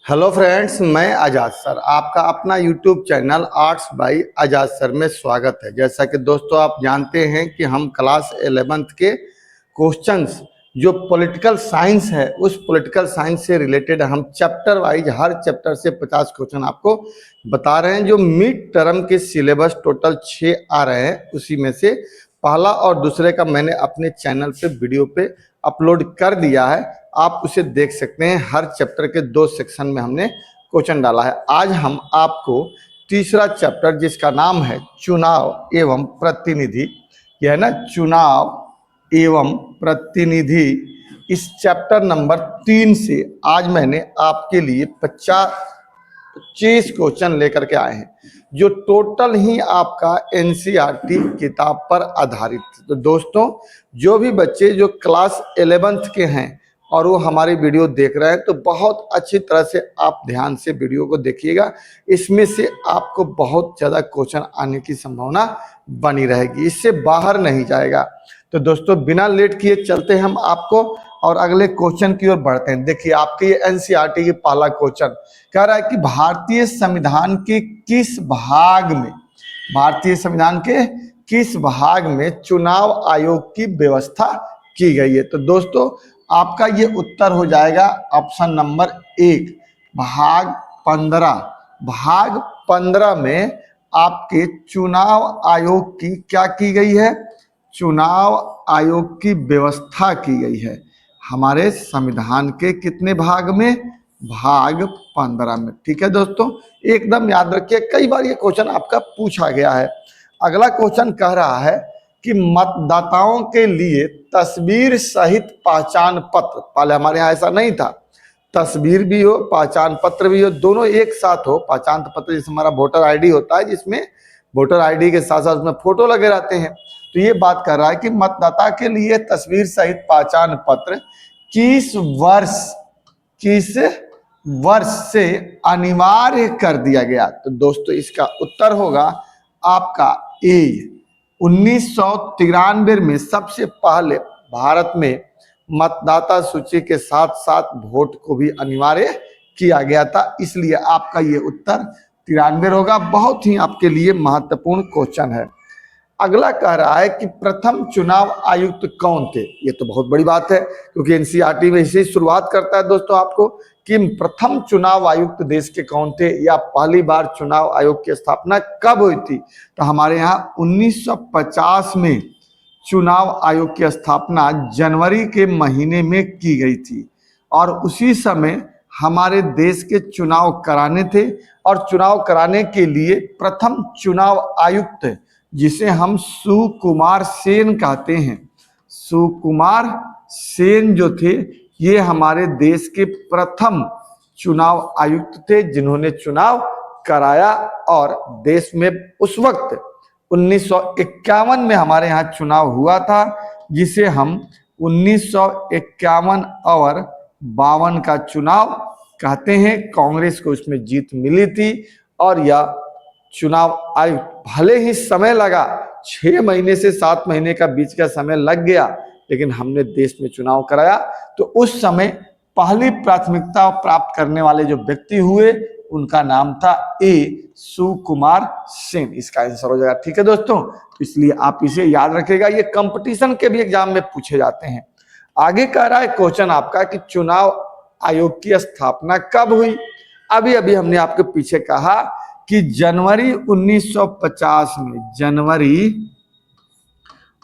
Hello friends, मैं आजाद sir आपका अपना यूट्यूब चैनल आर्ट्स बाय आजाद सर में स्वागत है। जैसा कि दोस्तों आप जानते हैं कि हम क्लास 11th के क्वेश्चंस जो पॉलिटिकल साइंस है उस पॉलिटिकल साइंस से रिलेटेड हम चैप्टर वाइज हर चैप्टर से 50 क्वेश्चन आपको बता रहे हैं। जो मिड टर्म के सिलेबस टोटल 6 आ रहे हैं, उसी में से पहला और दूसरे का मैंने अपने चैनल पे वीडियो पे अपलोड कर दिया है। आप उसे देख सकते हैं। हर चैप्टर के 2 सेक्शन में हमने क्वेश्चन डाला है। आज हम आपको तीसरा चैप्टर जिसका नाम है चुनाव एवं प्रतिनिधि, यह है ना चुनाव एवं प्रतिनिधि, इस चैप्टर नंबर 3 से आज मैंने आपके लिए 25 क्वेश्चन लेकर के आए हैं, जो टोटल ही आपका एनसीईआरटी किताब पर आधारित। तो दोस्तों, जो भी बच्चे जो क्लास 11th के हैं और वो हमारी वीडियो देख रहे हैं, तो बहुत अच्छी तरह से आप ध्यान से वीडियो को देखिएगा। इसमें से आपको बहुत ज़्यादा क्वेश्चन आने की संभावना बनी रहेगी, इससे बाहर नहीं जाएगा। तो दोस्तों, बिना लेट किए चलते हैं हम आपको और अगले क्वेश्चन की ओर बढ़ते हैं। देखिए, आपके ये एनसीईआरटी की पहला क्वेश्चन कह रहा है कि भारतीय संविधान के किस भाग में, भारतीय संविधान के किस भाग में चुनाव आयोग की व्यवस्था की गई है। तो दोस्तों, आपका ये उत्तर हो जाएगा ऑप्शन नंबर 1, भाग 15। भाग 15 में आपके चुनाव आयोग की क्या की गई है, चुनाव आयोग की व्यवस्था की गई है हमारे संविधान के कितने भाग में, भाग 15 में। ठीक है दोस्तों, एकदम याद रखिए, कई बार ये क्वेश्चन आपका पूछा गया है। अगला क्वेश्चन कह रहा है कि मतदाताओं के लिए तस्वीर सहित पहचान पत्र, पहले हमारे यहाँ ऐसा नहीं था, तस्वीर भी हो पहचान पत्र भी हो, दोनों एक साथ हो। पहचान पत्र जैसे हमारा वोटर आईडी होता है, जिसमें वोटर आईडी के साथ साथ उसमें फोटो लगे रहते हैं। तो ये बात कर रहा है कि मतदाता के लिए तस्वीर सहित पहचान पत्र किस वर्ष से अनिवार्य कर दिया गया। तो दोस्तों, इसका उत्तर होगा आपका ए, 1993 में सबसे पहले भारत में मतदाता सूची के साथ साथ वोट को भी अनिवार्य किया गया था, इसलिए आपका ये उत्तर 93 होगा। बहुत ही आपके लिए महत्वपूर्ण क्वेश्चन है। अगला कह रहा है कि प्रथम चुनाव आयुक्त कौन थे। ये तो बहुत बड़ी बात है, क्योंकि एनसीईआरटी में इसे शुरुआत करता है दोस्तों आपको कि प्रथम चुनाव आयुक्त देश के कौन थे, या पहली बार चुनाव आयोग की स्थापना कब हुई थी। तो हमारे यहाँ 1950 में चुनाव आयोग की स्थापना जनवरी के महीने में की गई थी, और उसी समय हमारे देश के चुनाव कराने थे। और चुनाव कराने के लिए प्रथम चुनाव आयुक्त, जिसे हम सुकुमार सेन कहते हैं, सुकुमार सेन जो थे, ये हमारे देश के प्रथम चुनाव आयुक्त थे जिन्होंने चुनाव कराया। और देश में उस वक्त 1951 में हमारे यहाँ चुनाव हुआ था, जिसे हम 1951 और 52 का चुनाव कहते हैं। कांग्रेस को उसमें जीत मिली थी, और यह चुनाव आयुक्त, भले ही समय लगा, 6 महीने से 7 महीने का बीच का समय लग गया, लेकिन हमने देश में चुनाव कराया। तो उस समय पहली प्राथमिकता प्राप्त करने वाले जो व्यक्ति हुए, उनका नाम था ए, सुकुमार सेन। इसका आंसर हो जाएगा। ठीक है दोस्तों, इसलिए आप इसे याद रखिएगा, ये कंपटीशन के भी एग्जाम में पूछे जाते हैं। आगे कह रहा है क्वेश्चन आपका कि चुनाव आयोग की स्थापना कब हुई। अभी अभी हमने आपके पीछे कहा कि जनवरी 1950 में, जनवरी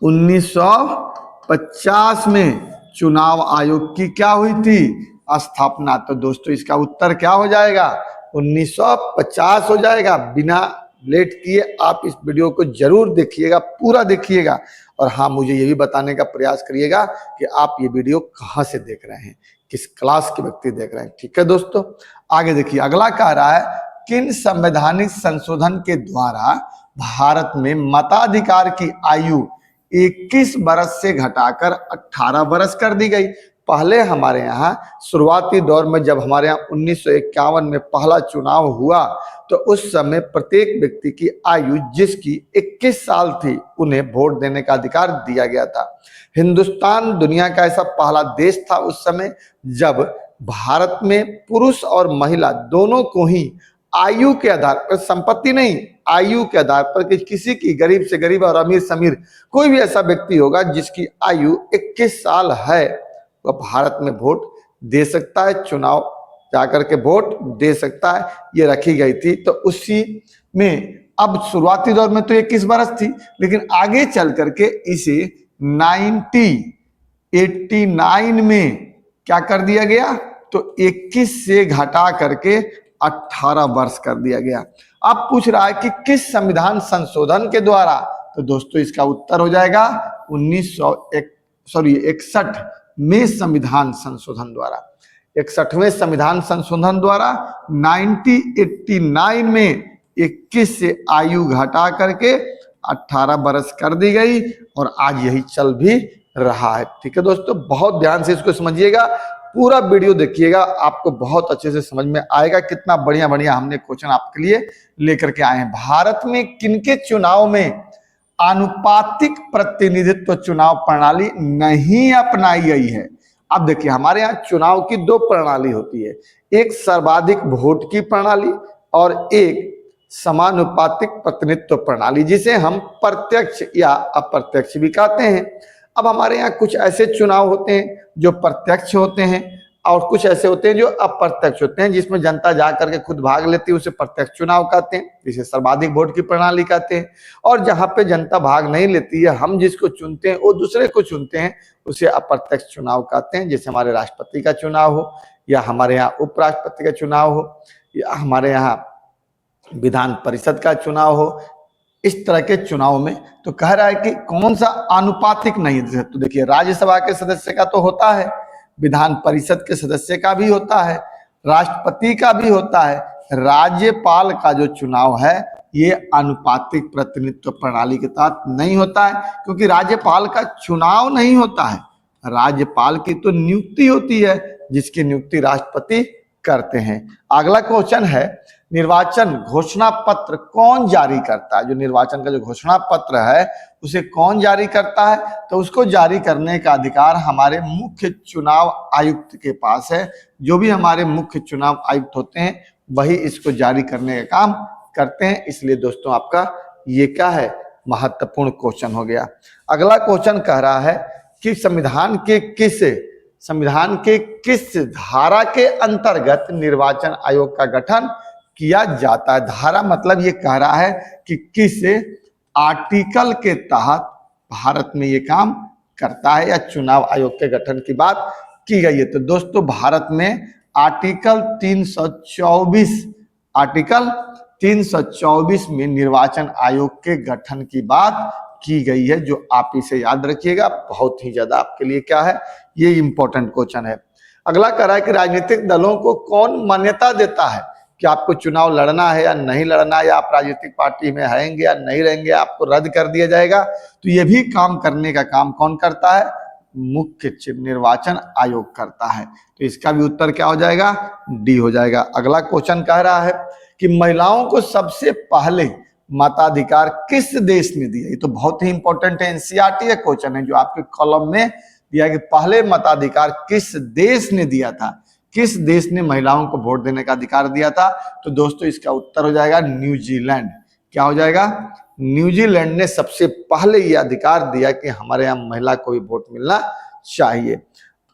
1950 में चुनाव आयोग की क्या हुई थी, स्थापना। तो दोस्तों, इसका उत्तर क्या हो जाएगा, 1950 हो जाएगा। बिना लेट किए आप इस वीडियो को जरूर देखिएगा, पूरा देखिएगा। और हाँ, मुझे ये भी बताने का प्रयास करिएगा कि आप ये वीडियो कहाँ से देख रहे हैं, किस क्लास के व्यक्ति देख रहे हैं। ठीक है दोस्तों, आगे देखिए। अगला कह रहा है किन संवैधानिक संशोधन के द्वारा भारत में मताधिकार की आयु 21 वर्ष से घटाकर 18 वर्ष कर दी गई। पहले हमारे यहाँ शुरुआती दौर में, जब हमारे यहाँ 1951 में पहला चुनाव हुआ, तो उस समय प्रत्येक व्यक्ति की आयु जिसकी 21 साल थी, उन्हें वोट देने का अधिकार दिया गया था। हिंदुस्तान दुनिया का ऐसा पहला देश था उस समय जब भारत में पुरुष और महिला दोनों को ही आयु के आधार पर, संपत्ति नहीं, आयु के आधार पर कि किसी की गरीब से गरीब और अमीर से अमीर कोई भी ऐसा व्यक्ति होगा जिसकी आयु 21 साल है वह भारत में वोट दे सकता है, चुनाव जाकर के वोट दे सकता है, ये रखी गई थी। तो उसी में अब शुरुआती दौर में तो 21 बरस थी, लेकिन आगे चल करके इसे 1989 में क्या कर दिया गया, तो 21 से घटा करके 18 वर्ष कर दिया गया। अब पूछ रहा है कि किस संविधान संशोधन के द्वारा, तो दोस्तों इसका उत्तर हो जाएगा 1961 में संविधान संशोधन द्वारा, 61वें संविधान संशोधन द्वारा 1989 में 21 से आयु घटा करके 18 बरस कर दी गई और आज यही चल भी रहा है। ठीक है दोस्तों, बहुत ध्यान से इसको समझिएगा, पूरा वीडियो देखिएगा, आपको बहुत अच्छे से समझ में आएगा। कितना बढ़िया बढ़िया हमने क्वेश्चन आपके लिए लेकर के आए हैं। भारत में किनके चुनाव में आनुपातिक प्रतिनिधित्व चुनाव प्रणाली नहीं अपनाई गई है? अब देखिए, हमारे यहाँ चुनाव की दो प्रणाली होती है, एक सर्वाधिक वोट की प्रणाली और एक समानुपातिक प्रतिनिधित्व प्रणाली, जिसे हम प्रत्यक्ष या अप्रत्यक्ष भी कहते हैं। अब हमारे यहाँ कुछ ऐसे चुनाव होते हैं जो प्रत्यक्ष होते हैं और कुछ ऐसे होते हैं जो अप्रत्यक्ष होते हैं, जिसमें जनता जा करके खुद भाग लेती है, उसे प्रत्यक्ष चुनाव कहते हैं, जिसे सर्वाधिक वोट की प्रणाली कहते हैं। और जहां पे जनता भाग नहीं लेती है, हम जिसको चुनते हैं वो दूसरे को चुनते हैं, उसे अप्रत्यक्ष चुनाव कहते हैं। जैसे हमारे राष्ट्रपति का चुनाव हो या हमारे यहाँ उपराष्ट्रपति का चुनाव हो या हमारे यहाँ विधान परिषद का चुनाव हो, इस तरह के चुनाव में तो कह रहा है कि कौन सा आनुपातिक नहीं है। तो देखिए, राज्यसभा के सदस्य का तो होता है, विधान परिषद के सदस्य का भी होता है, राष्ट्रपति का भी होता है, राज्यपाल का जो चुनाव है ये अनुपातिक प्रतिनिधित्व प्रणाली के तहत नहीं होता है, क्योंकि राज्यपाल का चुनाव नहीं होता है, राज्यपाल की तो नियुक्ति होती है, जिसकी नियुक्ति राष्ट्रपति करते हैं। अगला क्वेश्चन है, निर्वाचन घोषणा पत्र कौन जारी करता है? जो निर्वाचन का जो घोषणा पत्र है उसे कौन जारी करता है? तो उसको जारी करने का अधिकार हमारे मुख्य चुनाव आयुक्त के पास है। जो भी हमारे मुख्य चुनाव आयुक्त होते हैं वही इसको जारी करने का काम करते हैं। इसलिए दोस्तों आपका ये क्या है, महत्वपूर्ण क्वेश्चन हो गया। अगला क्वेश्चन कह रहा है कि संविधान के किस धारा के अंतर्गत निर्वाचन आयोग का गठन किया जाता है? धारा मतलब ये कह रहा है कि किस आर्टिकल के तहत भारत में ये काम करता है या चुनाव आयोग के गठन की बात की गई है। तो दोस्तों भारत में आर्टिकल 324 में निर्वाचन आयोग के गठन की बात की गई है, जो आप इसे याद रखिएगा, बहुत ही ज्यादा आपके लिए क्या है, ये इंपॉर्टेंट क्वेश्चन है। अगला कह रहा है कि राजनीतिक दलों को कौन मान्यता देता है कि आपको चुनाव लड़ना है या नहीं लड़ना, या आप राजनीतिक पार्टी में रहेंगे या नहीं रहेंगे, आपको रद्द कर दिया जाएगा। तो ये भी काम करने का काम कौन करता है? मुख्य निर्वाचन आयोग करता है। तो इसका भी उत्तर क्या हो जाएगा? डी हो जाएगा। अगला क्वेश्चन कह रहा है कि महिलाओं को सबसे पहले मताधिकार किस देश ने दिया? ये तो बहुत ही इंपॉर्टेंट है, एनसीईआरटी का क्वेश्चन है जो आपके कॉलम में दिया कि पहले मताधिकार किस देश ने दिया था, किस देश ने महिलाओं को वोट देने का अधिकार दिया था? तो दोस्तों इसका उत्तर हो जाएगा न्यूजीलैंड। क्या हो जाएगा? न्यूजीलैंड ने सबसे पहले ये अधिकार दिया कि हमारे यहाँ महिला को भी वोट मिलना चाहिए।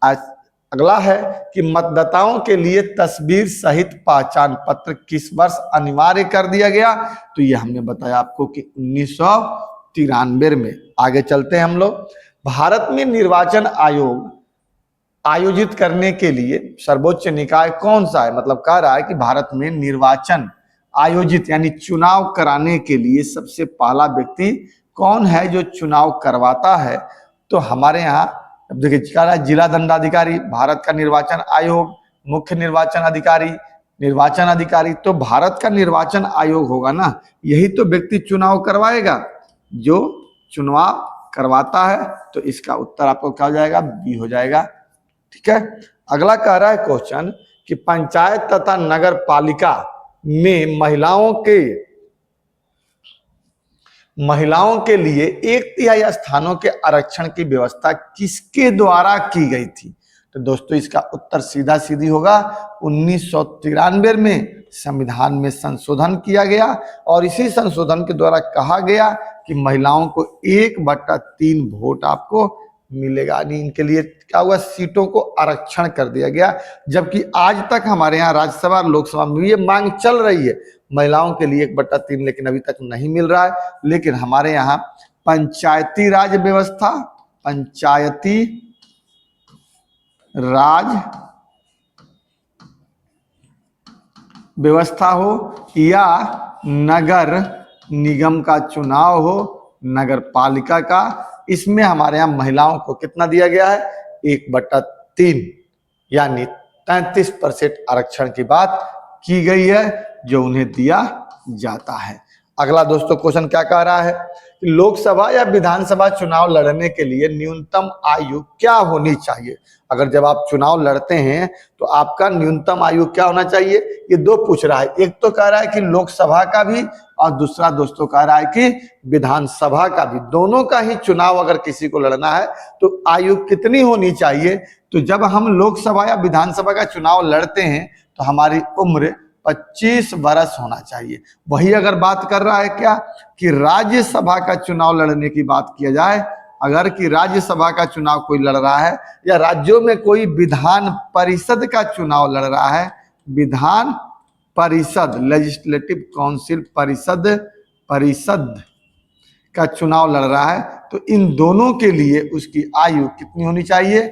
अगला है कि मतदाताओं के लिए तस्वीर सहित पहचान पत्र किस वर्ष अनिवार्य कर दिया गया? तो ये हमने बताया आपको कि 1993 में। आगे चलते हैं हम लोग। भारत में निर्वाचन आयोग आयोजित करने के लिए सर्वोच्च निकाय कौन सा है? मतलब कह रहा है कि भारत में निर्वाचन आयोजित यानी चुनाव कराने के लिए सबसे पहला व्यक्ति कौन है जो चुनाव करवाता है? तो हमारे यहाँ अब देखिए, कह रहा है जिला दंडाधिकारी, भारत का निर्वाचन आयोग, मुख्य निर्वाचन अधिकारी। तो भारत का निर्वाचन आयोग होगा ना, यही तो व्यक्ति चुनाव करवाएगा जो चुनाव करवाता है। तो इसका उत्तर आपको क्या हो जाएगा? बी हो जाएगा। ठीक है। अगला कह रहा है क्वेश्चन कि पंचायत तथा नगर पालिका में महिलाओं के लिए 1/3 स्थानों के आरक्षण की व्यवस्था किसके द्वारा की गई थी? तो दोस्तों इसका उत्तर सीधा सीधी होगा 1993 में संविधान में संशोधन किया गया और इसी संशोधन के द्वारा कहा गया कि महिलाओं को 1/3 वोट आपको मिलेगा। यानी इनके लिए क्या हुआ, सीटों को आरक्षण कर दिया गया। जबकि आज तक हमारे यहाँ राज्यसभा और लोकसभा में ये मांग चल रही है महिलाओं के लिए 1/3, लेकिन अभी तक नहीं मिल रहा है। लेकिन हमारे यहाँ पंचायती राज व्यवस्था, पंचायती राज व्यवस्था हो या नगर निगम का चुनाव हो, नगर पालिका का, इसमें हमारे यहाँ महिलाओं को कितना दिया गया है, 1/3 यानी 33% आरक्षण की बात की गई है जो उन्हें दिया जाता है। अगला दोस्तों क्वेश्चन क्या कह रहा है कि लोकसभा या विधानसभा चुनाव लड़ने के लिए न्यूनतम आयु क्या होनी चाहिए। अगर जब आप चुनाव लड़ते हैं तो आपका न्यूनतम आयु क्या होना चाहिए, ये दो पूछ रहा है। एक तो कह रहा है कि लोकसभा का भी और दूसरा दोस्तों कह रहा है कि विधानसभा का भी। दोनों का ही चुनाव अगर किसी को लड़ना है तो आयु कितनी होनी चाहिए। तो जब हम लोकसभा या विधानसभा का चुनाव लड़ते हैं तो हमारी उम्र 25 वर्ष होना चाहिए। वही अगर बात कर रहा है क्या कि राज्यसभा का चुनाव लड़ने की बात किया जाए, अगर कि राज्यसभा का चुनाव कोई लड़ रहा है या राज्यों में कोई विधान परिषद का चुनाव लड़ रहा है, विधान परिषद लेजिस्लेटिव काउंसिल परिषद का चुनाव लड़ रहा है, तो इन दोनों के लिए उसकी आयु कितनी होनी चाहिए,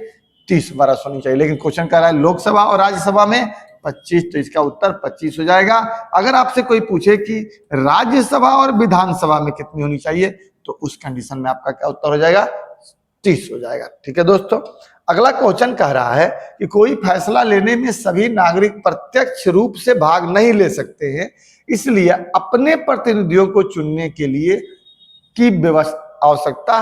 30 वर्ष होनी चाहिए। लेकिन क्वेश्चन कर रहा है लोकसभा और राज्यसभा में 25, तो इसका उत्तर 25 हो जाएगा। अगर आपसे कोई पूछे कि राज्यसभा और विधानसभा में कितनी होनी चाहिए तो उस कंडीशन में आपका क्या उत्तर हो जाएगा, 30 हो जाएगा। ठीक है दोस्तों, अगला क्वेश्चन कह रहा है कि कोई फैसला लेने में सभी नागरिक प्रत्यक्ष रूप से भाग नहीं ले सकते हैं, इसलिए अपने प्रतिनिधियों को चुनने के लिए की व्यवस्था आवश्यकता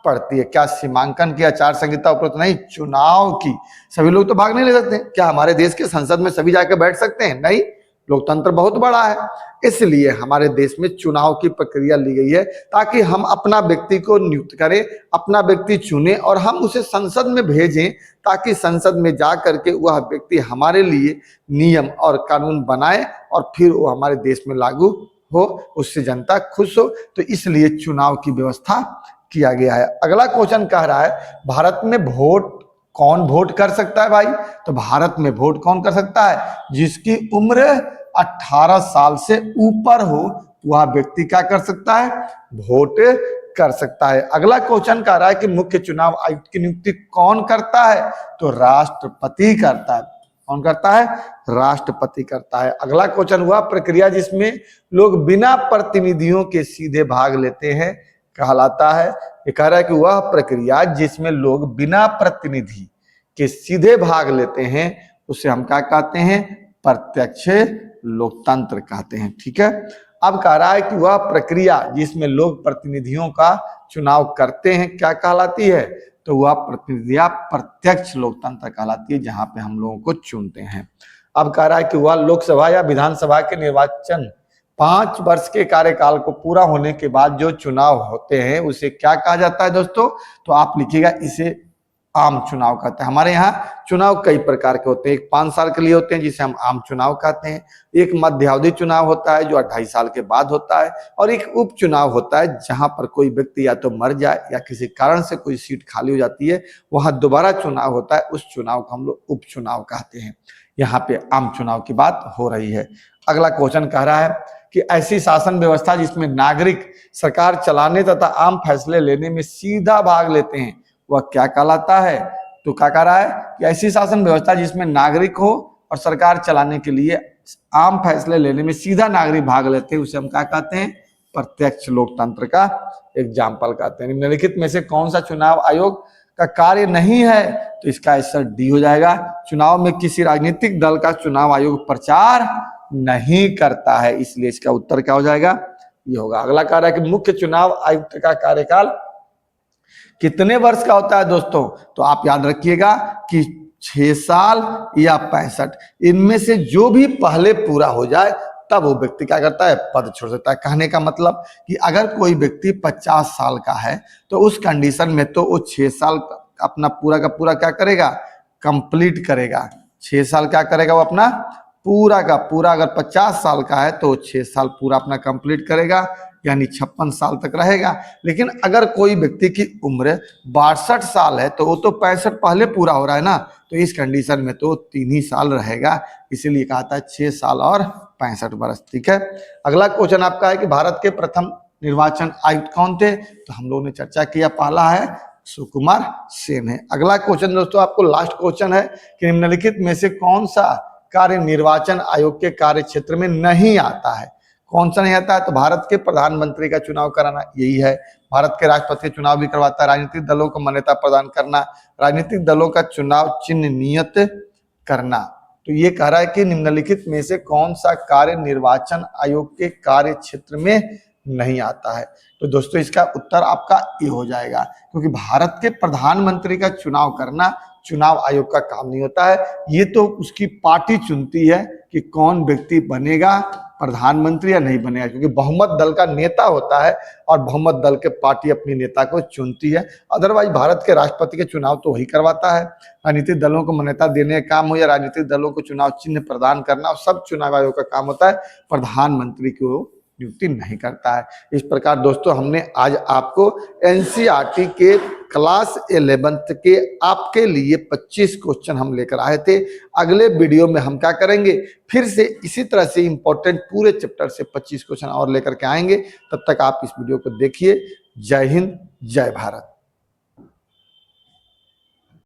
पड़ती है। क्या सीमांकन की आचार संहिता उपलब्ध नहीं, चुनाव की। सभी लोग तो भाग नहीं ले सकते। क्या हमारे देश के संसद में सभी जाकर बैठ सकते हैं, नहीं। लोकतंत्र बहुत बड़ा है, इसलिए हमारे देश में चुनाव की प्रक्रिया ली गई है ताकि हम अपना व्यक्ति को नियुक्त करें, अपना व्यक्ति चुने और हम उसे संसद में भेजें ताकि संसद में जा करके वह व्यक्ति हमारे लिए नियम और कानून बनाए और फिर वो हमारे देश में लागू हो, उससे जनता खुश हो। तो इसलिए चुनाव की व्यवस्था किया गया है। अगला क्वेश्चन कह रहा है भारत में कौन वोट कर सकता है भाई। तो भारत में वोट कौन कर सकता है, जिसकी उम्र 18 साल से ऊपर हो वह व्यक्ति क्या कर सकता है, वोट कर सकता है। अगला क्वेश्चन कह रहा है कि मुख्य चुनाव आयुक्त की नियुक्ति कौन करता है, तो राष्ट्रपति करता है। कौन करता है, राष्ट्रपति करता है। अगला क्वेश्चन हुआ प्रक्रिया जिसमें लोग बिना प्रतिनिधियों के सीधे भाग लेते हैं कहलाता है। ये कह रहा है कि वह प्रक्रिया जिसमें लोग बिना प्रतिनिधि के सीधे भाग लेते हैं उसे हम क्या कहते हैं, प्रत्यक्ष लोकतंत्र कहते हैं। ठीक है, अब कह रहा है कि वह प्रक्रिया जिसमें लोग प्रतिनिधियों का चुनाव करते हैं क्या कहलाती है, तो वह प्रतिनिधिया प्रत्यक्ष लोकतंत्र कहलाती है, जहां पे हम लोगों को चुनते हैं। अब कह रहा है कि वह लोकसभा या विधानसभा के निर्वाचन 5 वर्ष के कार्यकाल को पूरा होने के बाद जो चुनाव होते हैं उसे क्या कहा जाता है दोस्तों, तो आप लिखिएगा इसे आम चुनाव कहते हैं। हमारे यहाँ चुनाव कई प्रकार के होते हैं। एक 5 साल के लिए होते हैं जिसे हम आम चुनाव कहते हैं, एक मध्यावधि चुनाव होता है जो 2.5 साल के बाद होता है, और एक उपचुनाव होता है जहां पर कोई व्यक्ति या तो मर जाए या किसी कारण से कोई सीट खाली हो जाती है, वहां दोबारा चुनाव होता है, उस चुनाव को हम लोग उपचुनाव कहते हैं। यहाँ पे आम चुनाव की बात हो रही है। अगला क्वेश्चन कह रहा है कि ऐसी शासन व्यवस्था जिसमें नागरिक सरकार चलाने तथा आम फैसले लेने में सीधा भाग लेते हैं वह क्या कहलाता है, तो क्या कह रहा है कि ऐसी शासन व्यवस्था जिसमें नागरिक हो और सरकार चलाने के लिए आम फैसले लेने में सीधा नागरिक भाग लेते हैं उसे हम क्या कहते हैं, प्रत्यक्ष लोकतंत्र का एग्जाम्पल कहते हैं। निम्नलिखित में से कौन सा चुनाव आयोग का कार्य नहीं है, तो इसका आंसर डी हो जाएगा। चुनाव में किसी राजनीतिक दल का चुनाव आयोग प्रचार नहीं करता है, इसलिए इसका उत्तर क्या हो जाएगा, ये होगा। अगला कह रहा है कि मुख्य चुनाव आयुक्त का कार्यकाल कितने वर्ष का होता है दोस्तों, तो आप याद रखिएगा कि 6 साल या 65, इनमें से जो भी पहले पूरा हो जाए तब वो व्यक्ति क्या करता है, पद छोड़ सकता है। कहने का मतलब कि अगर कोई व्यक्ति 50 साल का है तो उस कंडीशन में तो वो 6 साल अपना पूरा का पूरा क्या करेगा, कंप्लीट करेगा। 6 साल क्या करेगा वो अपना पूरा का पूरा, अगर 50 साल का है तो 6 साल पूरा अपना कंप्लीट करेगा, यानी 56 साल तक रहेगा। लेकिन अगर कोई व्यक्ति की उम्र 62 साल है तो वो तो 65 पहले पूरा हो रहा है ना, तो इस कंडीशन में तो 3 ही साल रहेगा, इसीलिए कहा था 6 साल और 65 वर्ष। ठीक है, अगला क्वेश्चन आपका है कि भारत के प्रथम निर्वाचन आयुक्त कौन थे, तो हम लोगों ने चर्चा किया, पहला है सुकुमार सेन है। अगला क्वेश्चन दोस्तों आपको लास्ट क्वेश्चन है कि निम्नलिखित में से कौन सा कार्य निर्वाचन आयोग के कार्य क्षेत्र में नहीं आता है। कौन सा नहीं आता है, तो भारत के प्रधानमंत्री का चुनाव कराना यही है। भारत के राष्ट्रपति का चुनाव भी करवाता है, राजनीतिक दलों को मान्यता प्रदान करना, राजनीतिक दलों का चुनाव चिन्ह नियत करना। तो ये कह रहा है कि निम्नलिखित में से कौन सा कार्य निर्वाचन आयोग के कार्य क्षेत्र में नहीं आता है। तो दोस्तों इसका उत्तर आपका ये हो जाएगा, क्योंकि भारत के प्रधानमंत्री का चुनाव करना चुनाव आयोग का काम नहीं होता है, ये तो उसकी पार्टी चुनती है कि कौन व्यक्ति बनेगा प्रधानमंत्री या नहीं बनेगा, क्योंकि बहुमत दल का नेता होता है और बहुमत दल के पार्टी अपनी नेता को चुनती है। अदरवाइज भारत के राष्ट्रपति के चुनाव तो वही करवाता है। राजनीतिक दलों को मान्यता देने का काम हो या राजनीतिक दलों को चुनाव चिन्ह प्रदान करना, सब चुनाव आयोग का काम होता है, प्रधानमंत्री को नियुक्ति नहीं करता है। इस प्रकार दोस्तों हमने आज आपको एनसीईआरटी के क्लास 11th के आपके लिए 25 क्वेश्चन हम लेकर आए थे। अगले वीडियो में हम क्या करेंगे, फिर से इसी तरह से इंपॉर्टेंट पूरे चैप्टर से 25 क्वेश्चन और लेकर के आएंगे। तब तक आप इस वीडियो को देखिए। जय हिंद, जय भारत।